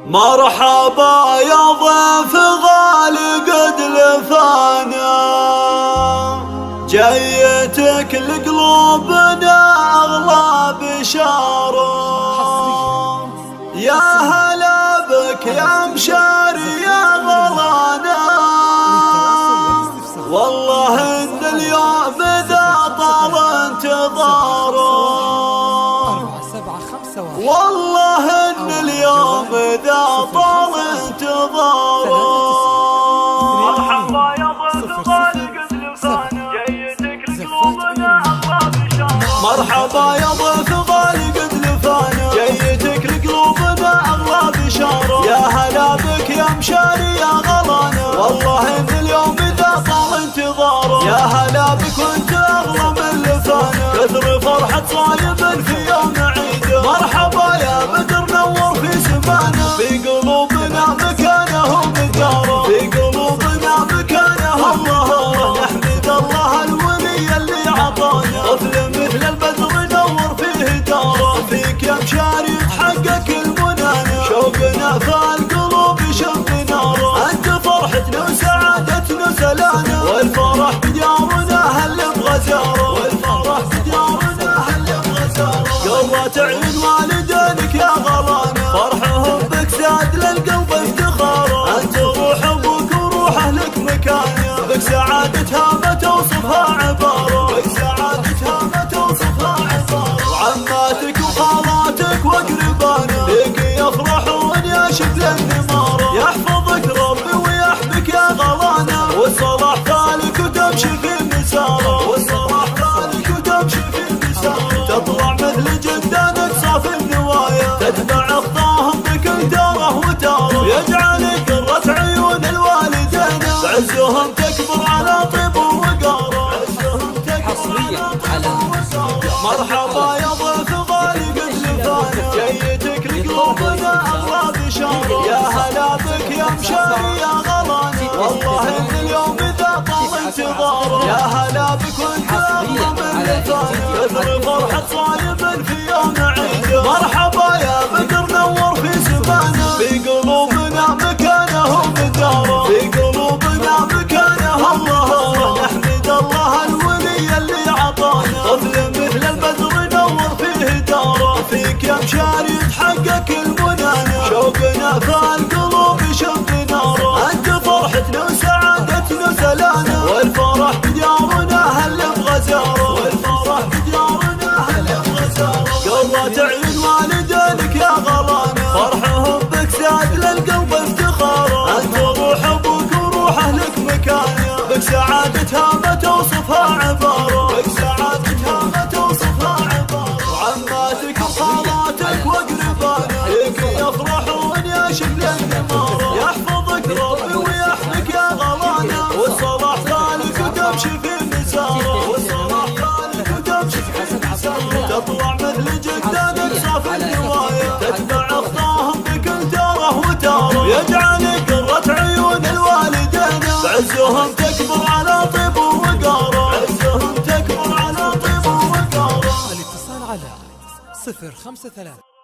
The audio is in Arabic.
مرحبا يا ضيف غالي قد لفانا، جيتك لقلوبنا أغلى بشارة. يا هلا بك يا مشاري يا غلانا، والله إن اليوم ذا طال انتظاره، والله إن اليوم ذا طال انتظاره. مرحبا يا ضيف غالي قد لفانا، جيتك لقلوبنا أغلى بشارة. مرحبا يا ضيف غالي قد لفانا، جيتك لقلوبنا أغلى بشارة. يا هلا بك يا مشاري يا غلانا، والله إن اليوم ذا طال انتظاره. يا هلا بك وانت أغلى من لفانا، كثر فرحة صايب في يوم عيده. مرحبا يا بدر نور في سمانا، في قلوبنا مكانه مداره، في قلوبنا مكانه مهاره. نحمد الله الولي اللي عطانا، طفل مثل البدر نور فيه داره. فيك يا مشاري تحقق المنانا، شوقنا فالقلوب شب ناره. انت فرحتنا وسعادتنا وسلانا، والفرح بديارنا هل بغزاره، والفرح بديارنا هل بغزاره. قرة عين والدينك يا غلانا، فرحهم بك زاد للقلب افتخاره. انت روح ابوك وروح اهلك مكانه، بك سعادتها ما توصفها عباره، بك سعادتها ما توصفها عباره. وعماتك وخالاتك واقربانا، بك يفرحون يا شبل النماره. يحفظك ربي ويحميك يا غلانا، والصلاح ذلك وتمشي في مساره، والصلاح ذلك وتمشي في مساره. تطلع مثل جدانك صافي النوايا، تتبع خطاهم بكل داره وتاره. يجعلك قرة عيون الوالدين، بعزهم تكبر على طيب ووقاره، بعزهم تكبر على طيب ووقاره. مرحبا يا ضيف غالي قد لفانا، جيتك لقلوبنا أغلى بشارة. يا هلا بك يا مشاري يا غلانا، والله إن اليوم ذا طال انتظاره. يا هلا بك وانت أغلى من لفانا، كثر فرحة صايب في يوم عيده. مرحبا يا بدر نور في سمانا، في قلوبنا مكانه مداره، في قلوبنا مكانه مهاره. نحمد الله الولي اللي عطانا، طفل مثل البدر نور فيه داره. فيك يا مشاري تحقق المنانا، شوقنا فالقلوب شب ناره. انت فرحتنا وسعادتنا وسلانا، والفرح بديارنا هل بغزاره، والفرح بديارنا هل بغزاره. قرة عين والدينك يا غلانا، فرحهم بك زاد للقلب افتخاره. انت روح ابوك وروح اهلك مكانه، بك سعادتها ما توصفها عباره، بك سعادتها ما توصفها عباره. وعماتك وخالاتك واقربانا، بك يفرحون يا شبل النماره. يحفظك ربي ويحميك يا غلانا، والصلاح ذلك وتمشي في مساره، والصلاح ذلك وتمشي في مساره. تطلع مثل جدانك صافي النوايا، تتبع خطاهم بكل داره وتاره. يجعلك قرة عيون الوالدين، بعزهم تكبر على طيب ووقاره، بعزهم تكبر على طيب ووقاره. الاتصال على 053